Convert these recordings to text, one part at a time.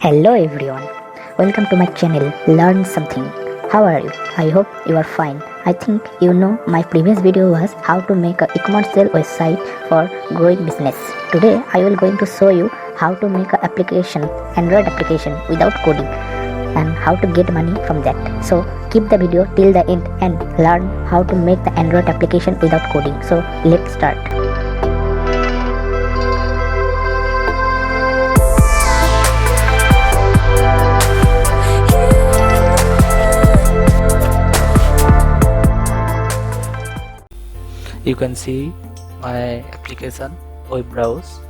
Hello everyone, welcome to my channel Learn Something. How are you? I hope you are fine. I think you know my previous video was how to make a e-commerce sale website for growing business. Today I will going to show you how to make an application, Android application without coding and how to get money from that. So keep the video till the end and learn how to make the Android application without coding. So let's start. You can see my application web browse.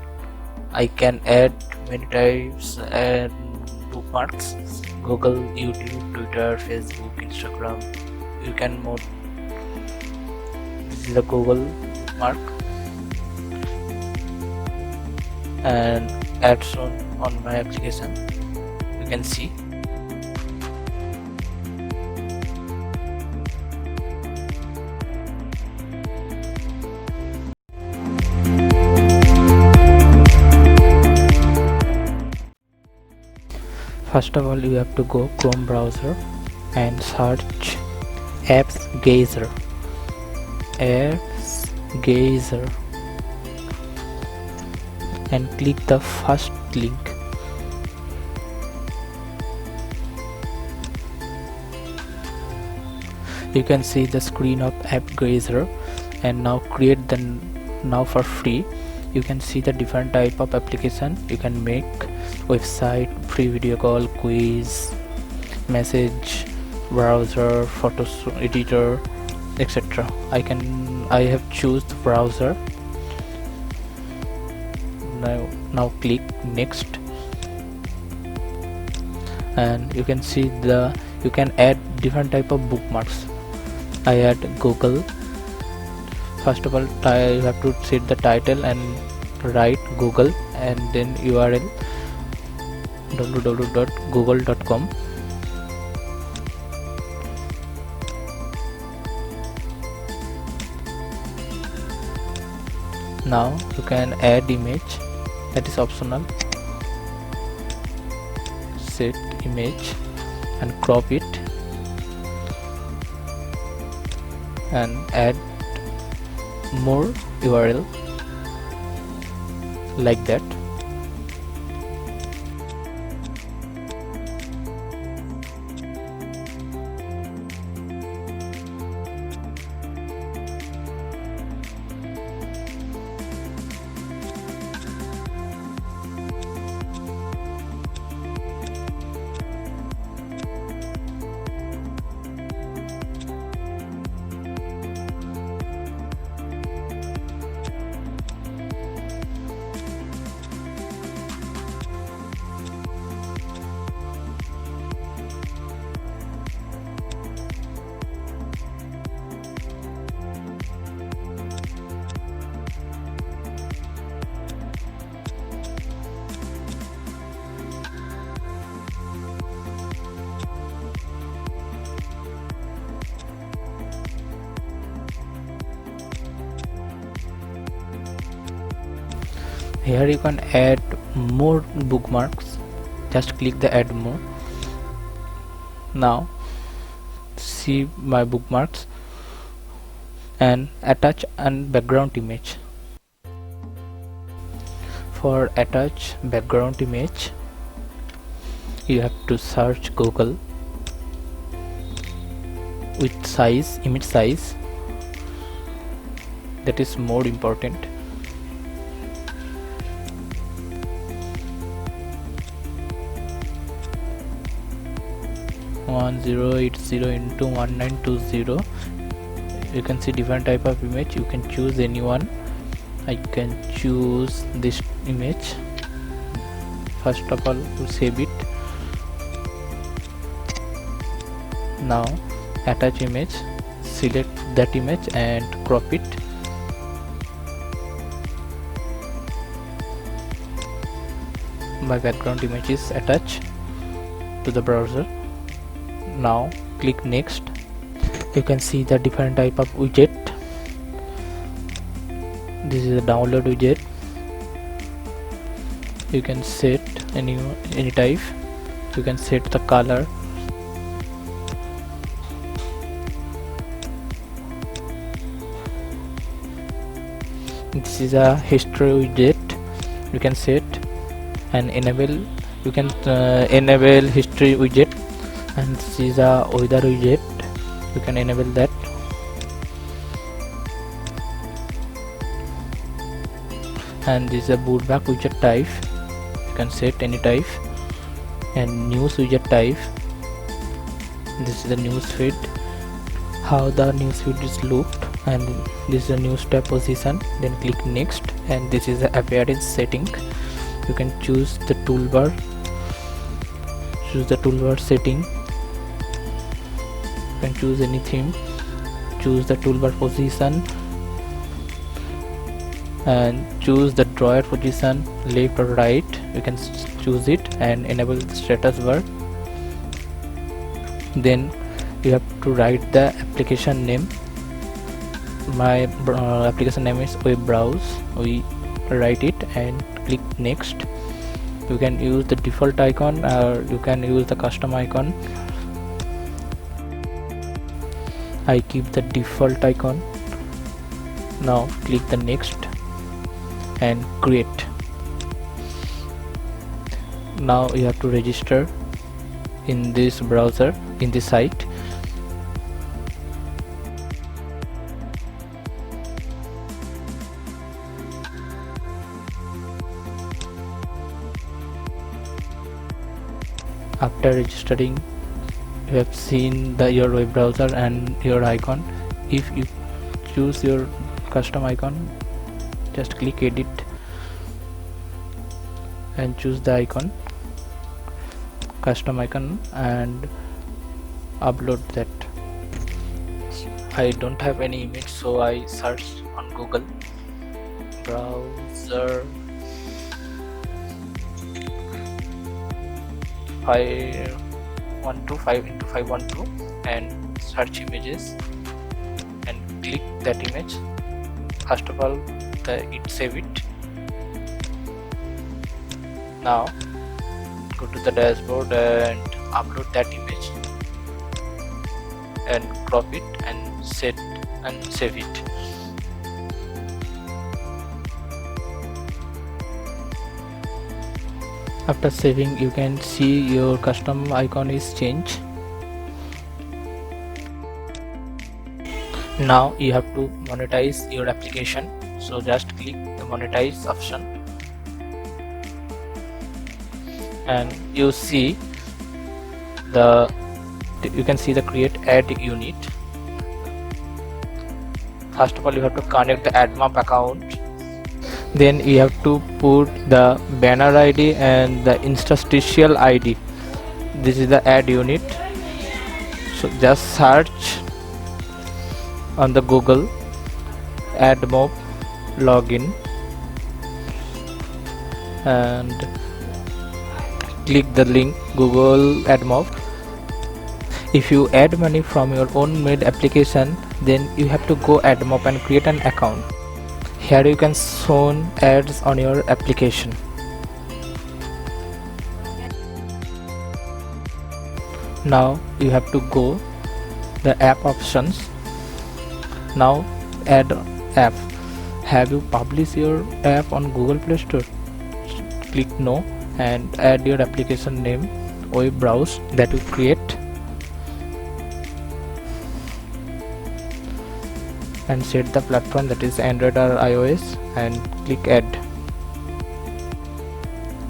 I can add many types and bookmarks: Google, YouTube, Twitter, Facebook, Instagram. You can mode. This is the Google bookmark and ads on my application. You can see. First of all, you have to go Chrome browser and search AppsGeyser. And click the first link. You can see the screen of AppsGeyser, and now now for free. You can see the different type of application you can make: website, free video call, quiz, message, browser, photos editor, etc. I have choose the browser. Now click next, and you can see you can add different type of bookmarks. I add Google. First of all, you have to set the title and write Google and then URL www.google.com. Now you can add image, that is optional. Set image and crop it and add more URL like that. Here you can add more bookmarks. Just click the add more. Now see my bookmarks and attach an background image. For attach background image, you have to search Google with size, image size. That is more important. 1080 into 1920. You can see different type of image. You can choose anyone. I can choose this image. First of all, to save it. Now attach image, select that image and crop it. My background image is attached to the browser. Now click next. You can see the different type of widget. This is a download widget. You can set any type. You can set the color. This is a history widget. You can set and enable. You can enable history widget, and this is a weather widget. You can enable that. And this is a bootback widget type. You can set any type. And news widget type. This is the news feed, how the news feed is looked, and this is the news tab position. Then click next, and this is the appearance setting. You can choose the toolbar. Choose the toolbar setting. You can choose any theme. Choose the toolbar position and choose the drawer position, left or right. You can choose it and enable the status bar. Then you have to write the application name. My application name is web browse. We write it and click next. You can use the default icon or you can use the custom icon. I keep the default icon. Now click the next and create. Now you have to register in this browser, in this site. After registering, you have seen your web browser and your icon. If you choose your custom icon, just click edit and choose the icon, custom icon, and upload that. I don't have any image, so I searched on Google browser 512 and search images and click that image. First of all, save it. Now go to the dashboard and upload that image and crop it and set and save it. After saving, you can see your custom icon is changed. Now you have to monetize your application, so just click the monetize option and you can see the create ad unit. First of all, you have to connect the AdMob account. Then you have to put the banner ID and the interstitial ID. This is the ad unit. So just search on the Google AdMob login and click the link Google AdMob. If you add money from your own made application, then you have to go AdMob and create an account. Here you can show ads on your application. Now you have to go the app options. Now add app. Have you published your app on Google Play Store? Click no and add your application name, web browse that you create, and set the platform, that is Android or iOS, and click add.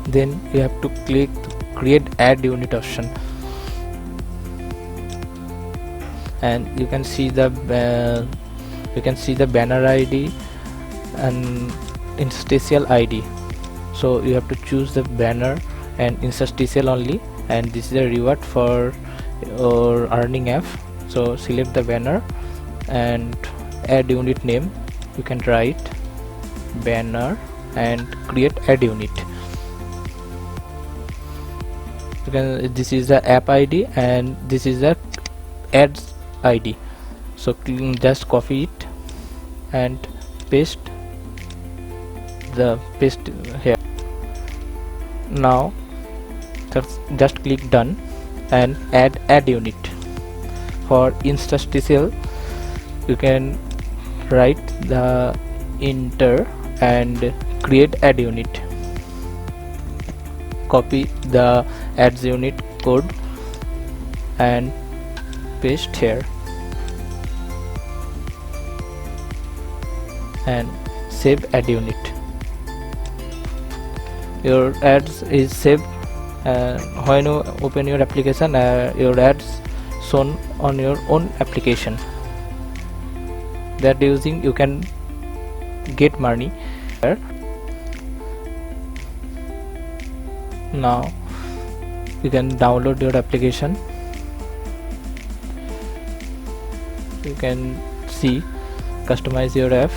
Then you have to click create ad unit option and you can see the banner ID and interstitial ID. So you have to choose the banner and interstitial only, and this is a reward for your earning app. So select the banner and add unit name. You can write banner and create ad unit. You can, this is the app ID and this is the ads ID. So just copy it and paste here. Now just click done and add unit. For interstitial, you can write the enter and create add unit. Copy the adds unit code and paste here and save add unit. Your ads is saved. When you open your application, your ads shown on your own application. That using you can get money. Now you can download your application. You can see customize your app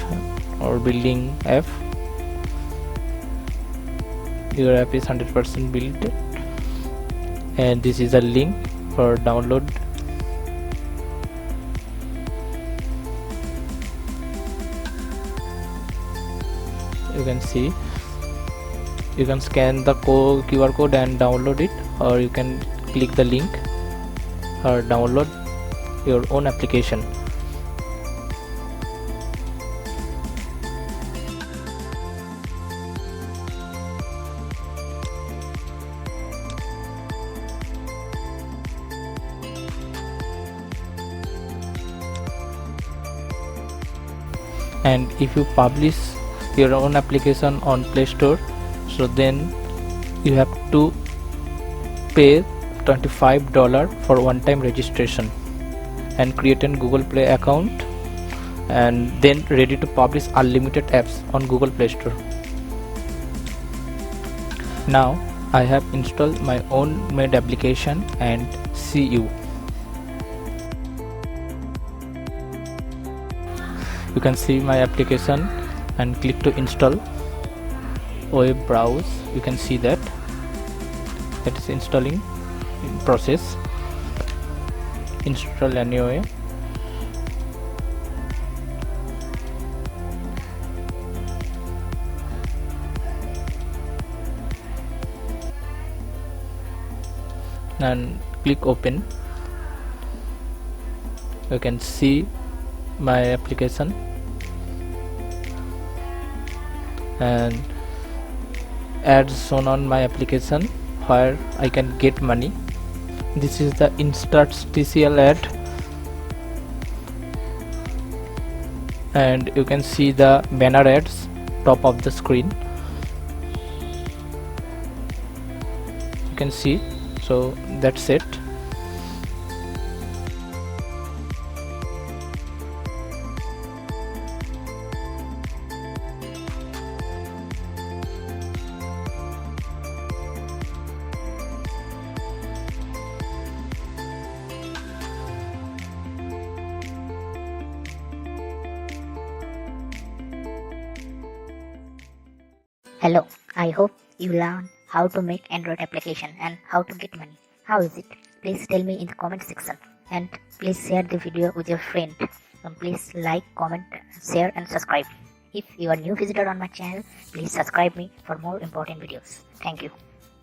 or building app. Your app is 100% built, and this is a link for download. You can see you can scan the QR code and download it, or you can click the link or download your own application. And if you publish your own application on Play Store, so then you have to pay $25 for one-time registration and create a Google Play account, and then ready to publish unlimited apps on Google Play Store. Now I have installed my own made application and see you. You can see my application and click to install. Web browse, you can see that it is installing in process. Install anyway. And click open. You can see my application and ads shown on my application where I can get money. This is the interstitial ad, and you can see the banner ads top of the screen. You can see, so that's it. Hello, I hope you learned how to make Android application and how to get money. How is it? Please tell me in the comment section, and please share the video with your friend. And please like, comment, share and subscribe. If you are new visitor on my channel, please subscribe me for more important videos. Thank you.